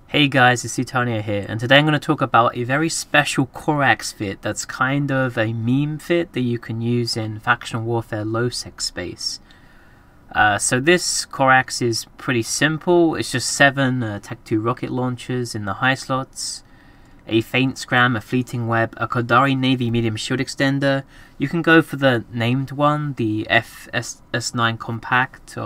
Hey guys, it's Sutonia here, and today I'm going to talk about a very special Corax fit that's kind of a meme fit that you can use in Faction Warfare Lowsec space. So this Corax is pretty simple. It's just 7 Tech 2 rocket launchers in the high slots, a faint scram, a fleeting web, a Caldari Navy medium shield extender. You can go for the named one, the FS9 compact,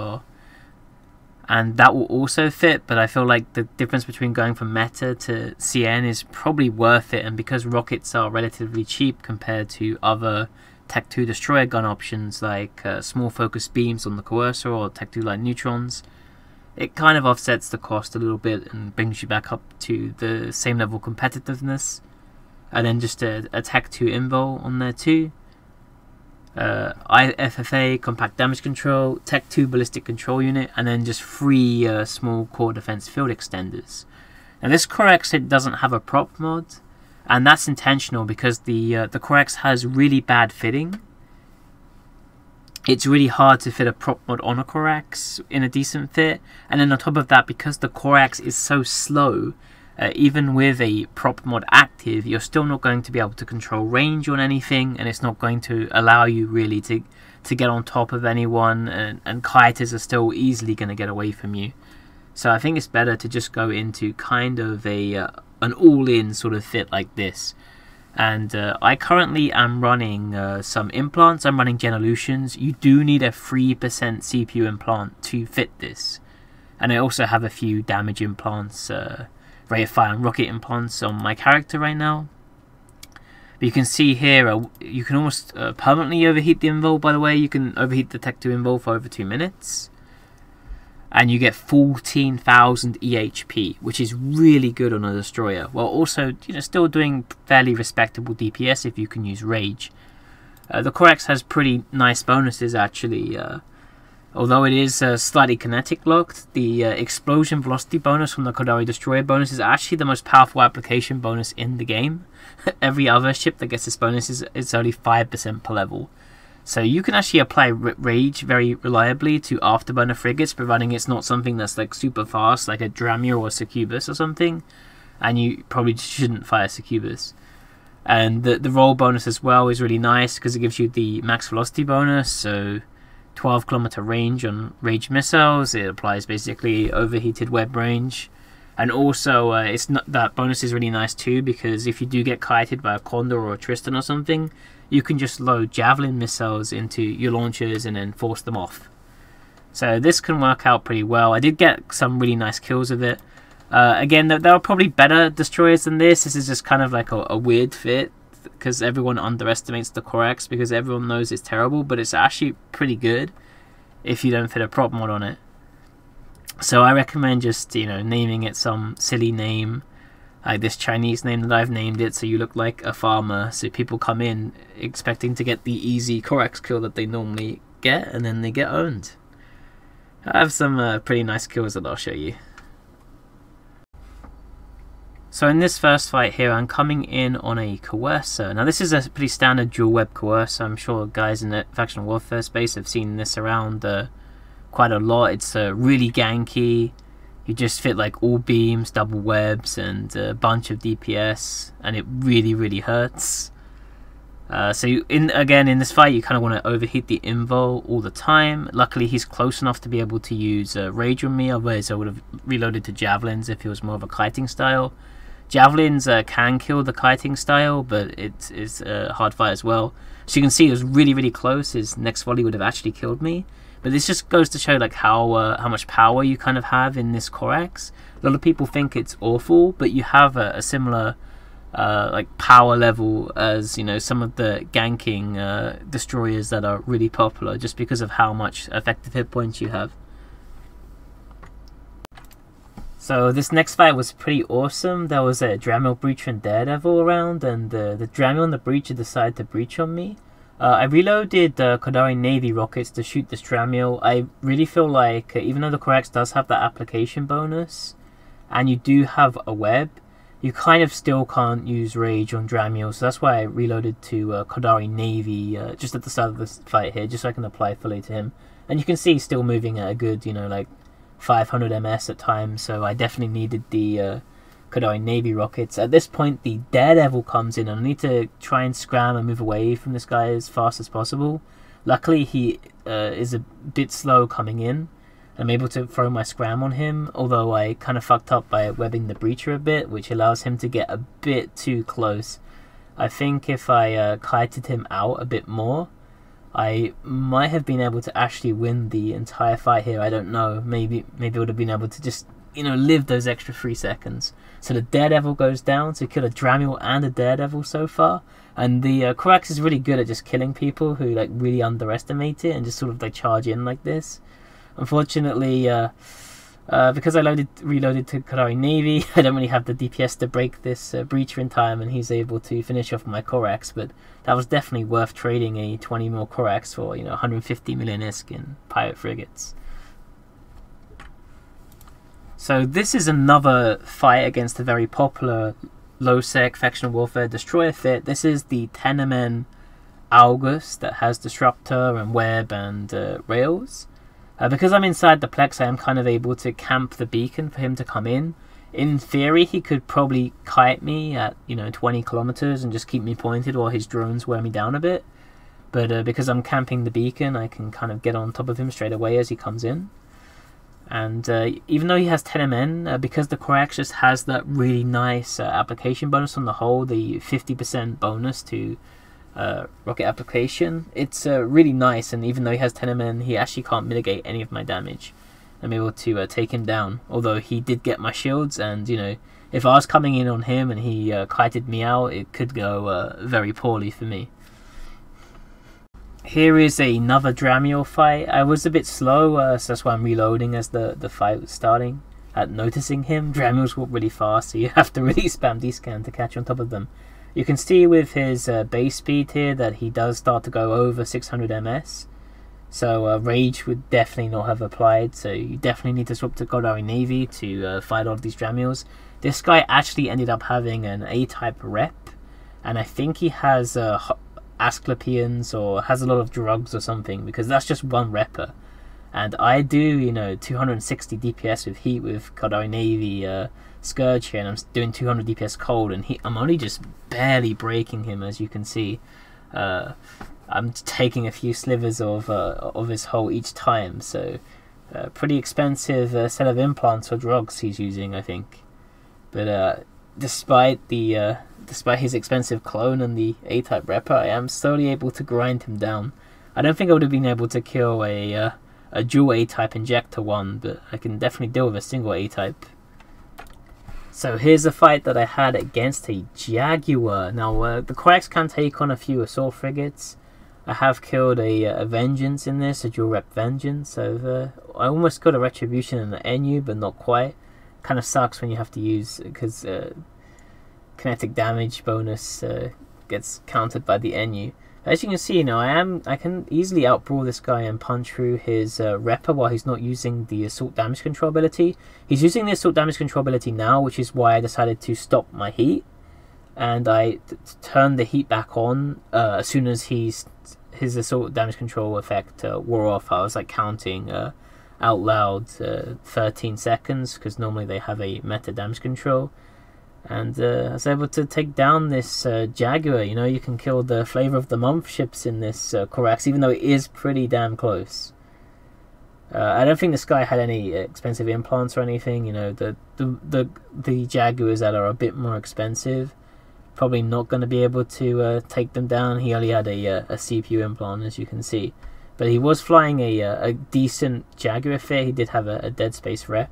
and that will also fit, but I feel like the difference between going from meta to CN is probably worth it, and because rockets are relatively cheap compared to other Tech 2 destroyer gun options like small focus beams on the Coercer or Tech 2 light neutrons, it kind of offsets the cost a little bit and brings you back up to the same level competitiveness. And then just a Tech 2 invul on there too. IFFA compact damage control, Tech 2 ballistic control unit, and then just 3 small core defense field extenders. Now this Corax, it doesn't have a prop mod, and that's intentional because the Corax has really bad fitting. It's really hard to fit a prop mod on a Corax in a decent fit, and then on top of that, because the Corax is so slow, even with a prop mod active, you're still not going to be able to control range on anything, and it's not going to allow you really to get on top of anyone, and kiters are still easily going to get away from you. So I think it's better to just go into kind of an all-in sort of fit like this. And I currently am running some implants. I'm running Genolutions. You do need a 3% CPU implant to fit this, and I also have a few damage implants, Webifier and rocket implants on my character right now. But you can see here, you can almost permanently overheat the invul. By the way, you can overheat the Tech 2 invul for over 2 minutes, and you get 14,000 EHP, which is really good on a destroyer, while also still doing fairly respectable DPS if you can use rage. The Corax has pretty nice bonuses actually. Although it is slightly kinetic locked, the explosion velocity bonus from the Caldari destroyer bonus is actually the most powerful application bonus in the game. Every other ship that gets this bonus is only 5% per level. So you can actually apply rage very reliably to afterburner frigates, providing it's not something that's like super fast, like a Dramur or a Succubus or something, and you probably shouldn't fire Succubus. And the roll bonus as well is really nice because it gives you the max velocity bonus, so 12 kilometer range on rage missiles. It applies basically overheated web range, and also that bonus is really nice too because if you do get kited by a Condor or a Tristan or something, you can just load javelin missiles into your launchers and then force them off. So this can work out pretty well. I did get some really nice kills with it. Again, there are probably better destroyers than this. This is just kind of like a weird fit because everyone underestimates the Corax because everyone knows it's terrible, but it's actually pretty good if you don't fit a prop mod on it. So I recommend just naming it some silly name, like this Chinese name that I've named it, so you look like a farmer, so people come in expecting to get the easy Corax kill that they normally get, and then they get owned. I have some pretty nice kills that I'll show you. So in this first fight here, I'm coming in on a Coercer. Now this is a pretty standard dual web Coercer. I'm sure guys in the Faction Warfare space have seen this around quite a lot. It's really ganky. You just fit like all beams, double webs, and a bunch of DPS, and it really hurts. Again in this fight, you kind of want to overheat the invul all the time. Luckily, he's close enough to be able to use rage on me. Otherwise, I would have reloaded to javelins if it was more of a kiting style. Javelins can kill the kiting style, but it is hard fight as well. So you can see it was really close. His next volley would have actually killed me. But this just goes to show like how much power you kind of have in this Corax. A lot of people think it's awful, but you have a similar like power level as some of the ganking destroyers that are really popular, just because of how much effective hit points you have. So this next fight was pretty awesome. There was a Dramur Breacher and Daredevil around, and the Dramur and the Breacher decided to breach on me. I reloaded the Caldari Navy rockets to shoot this Dramur. I really feel like, even though the Corax does have that application bonus, and you do have a web, you kind of still can't use rage on Dramur, so that's why I reloaded to Caldari Navy just at the start of this fight here, just so I can apply fully to him. And you can see he's still moving at a good, like 500 ms at times, so I definitely needed the Caldari Navy rockets. At this point, the Daredevil comes in, and I need to try and scram and move away from this guy as fast as possible. Luckily, he is a bit slow coming in. I'm able to throw my scram on him, although I kind of fucked up by webbing the breacher a bit, which allows him to get a bit too close. I think if I kited him out a bit more, I might have been able to actually win the entire fight here. I don't know. Maybe I would have been able to just, you know, live those extra 3 seconds. So the Daredevil goes down, so kill a Dramiel and a Daredevil so far. And the Corax is really good at just killing people who like really underestimate it and just sort of like charge in like this. Unfortunately, because I reloaded to Caldari Navy, I don't really have the DPS to break this breacher in time, and he's able to finish off my Corax. But that was definitely worth trading a 20 mil Corax for, you know, 150 million ISK in pirate frigates. So this is another fight against a very popular low-sec factional warfare destroyer fit. This is the Tenemen August that has Disruptor and Web and Rails. Because I'm inside the Plex, I am kind of able to camp the beacon for him to come in. In theory, he could probably kite me at, you know, 20 kilometers and just keep me pointed while his drones wear me down a bit. But because I'm camping the beacon, I can kind of get on top of him straight away as he comes in. And even though he has 10 MN, because the Corax just has that really nice application bonus on the whole, the 50% bonus to rocket application, it's really nice. And even though he has 10 MN, he actually can't mitigate any of my damage. I'm able to take him down, although he did get my shields, and you know, if I was coming in on him and he kited me out, it could go very poorly for me. Here is another Dramiel fight. I was a bit slow, so that's why I'm reloading as the fight was starting. At noticing him, Dramiels walk really fast, so you have to really spam D-scan to catch on top of them. You can see with his base speed here that he does start to go over 600 ms. So Rage would definitely not have applied, so you definitely need to swap to Caldari Navy to fight all of these Dramiels. This guy actually ended up having an A-type rep, and I think he has Asclepions or has a lot of drugs or something, because that's just one repper. And I do, you know, 260 DPS with heat with Caldari Navy Scourge here, and I'm doing 200 DPS cold, and I'm only just barely breaking him, as you can see. I'm taking a few slivers of his hull each time, so pretty expensive set of implants or drugs he's using, I think. But despite his expensive clone and the A-type repper, I am slowly able to grind him down. I don't think I would have been able to kill a dual A-type injector one, but I can definitely deal with a single A-type. So here's a fight that I had against a Jaguar. Now the Corax can take on a few assault frigates. I have killed a Vengeance in this, a dual rep Vengeance. So I almost got a Retribution and an NU, but not quite. Kind of sucks when you have to use, because kinetic damage bonus gets countered by the NU. As you can see, you know, I can easily outbrawl this guy and punch through his repper while he's not using the assault damage control ability. He's using the assault damage control ability now, which is why I decided to stop my heat, and I turned the heat back on as soon as his assault damage control effect wore off. I was like counting out loud 13 seconds, because normally they have a meta damage control. And I was able to take down this Jaguar. You know, you can kill the Flavor of the Month ships in this Corax, even though it is pretty damn close. I don't think this guy had any expensive implants or anything. You know, the Jaguars that are a bit more expensive, probably not going to be able to take them down. He only had a CPU implant, as you can see. But he was flying a decent Jaguar fit. He did have a Dead Space rep,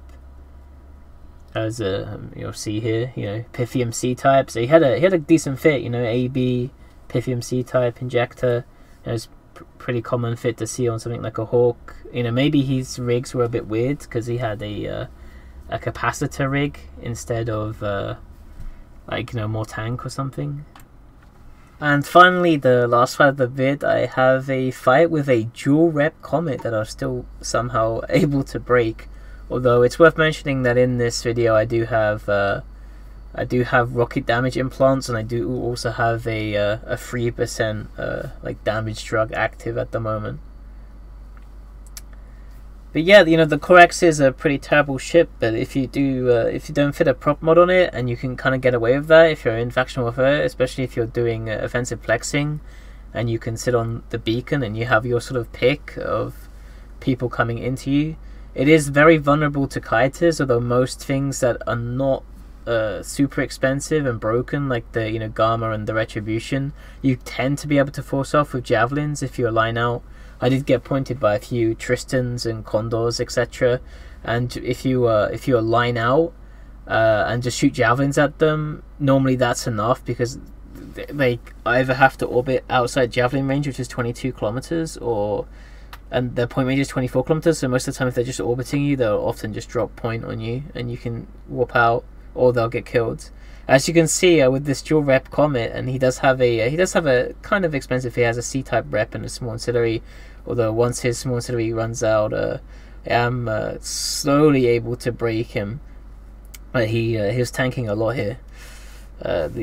as you'll see here. You know, Pythium C-type. So he had a decent fit. You know, AB Pythium C-type injector. You know, it's pretty common fit to see on something like a Hawk. You know, maybe his rigs were a bit weird because he had a capacitor rig instead of like, you know, more tank or something. And finally, the last fight of the vid, I have a fight with a dual rep Comet that I was still somehow able to break. Although it's worth mentioning that in this video I do have rocket damage implants, and I do also have a 3% like damage drug active at the moment. But yeah, you know, the Corax is a pretty terrible ship, but if you don't fit a prop mod on it, and you can kind of get away with that if you're in faction warfare, especially if you're doing offensive plexing, and you can sit on the beacon and you have your sort of pick of people coming into you. It is very vulnerable to kiters, although most things that are not super expensive and broken, like the, you know, Gamma and the Retribution, you tend to be able to force off with javelins if you align out. I did get pointed by a few Tristans and Condors, etc. And if you line out and just shoot javelins at them, normally that's enough, because they either have to orbit outside javelin range, which is 22 kilometers, and their point range is 24 kilometers. So most of the time, if they're just orbiting you, they'll often just drop point on you, and you can warp out, or they'll get killed. As you can see with this dual rep Comet, and he does have a kind of expensive. He has a C-type rep and a small ancillary. Although once his small ancillary runs out, I am slowly able to break him. He was tanking a lot here.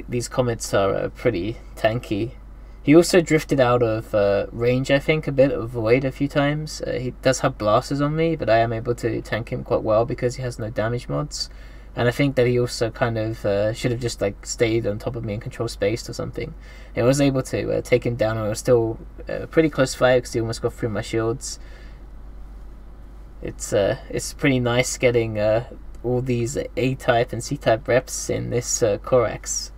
These Comets are pretty tanky. He also drifted out of range, I think, a bit of Void a few times. He does have blasters on me, but I am able to tank him quite well because he has no damage mods. And I think that he also kind of should have just like stayed on top of me and control space or something. I was able to take him down, and I was still pretty close fight because he almost got through my shields. It's pretty nice getting all these A-type and C-type reps in this Corax.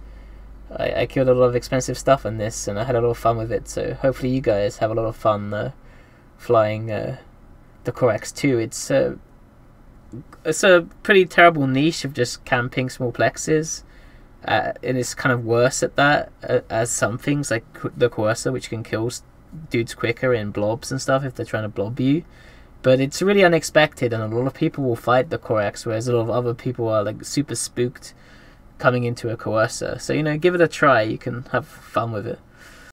I killed a lot of expensive stuff on this, and I had a lot of fun with it. So hopefully you guys have a lot of fun flying the Corax too. It's a pretty terrible niche of just camping small plexes, and it's kind of worse at that as some things like the Coercer, which can kill dudes quicker in blobs and stuff if they're trying to blob you. But it's really unexpected, and a lot of people will fight the Corax, whereas a lot of other people are like super spooked coming into a Coercer. So, you know, give it a try. You can have fun with it.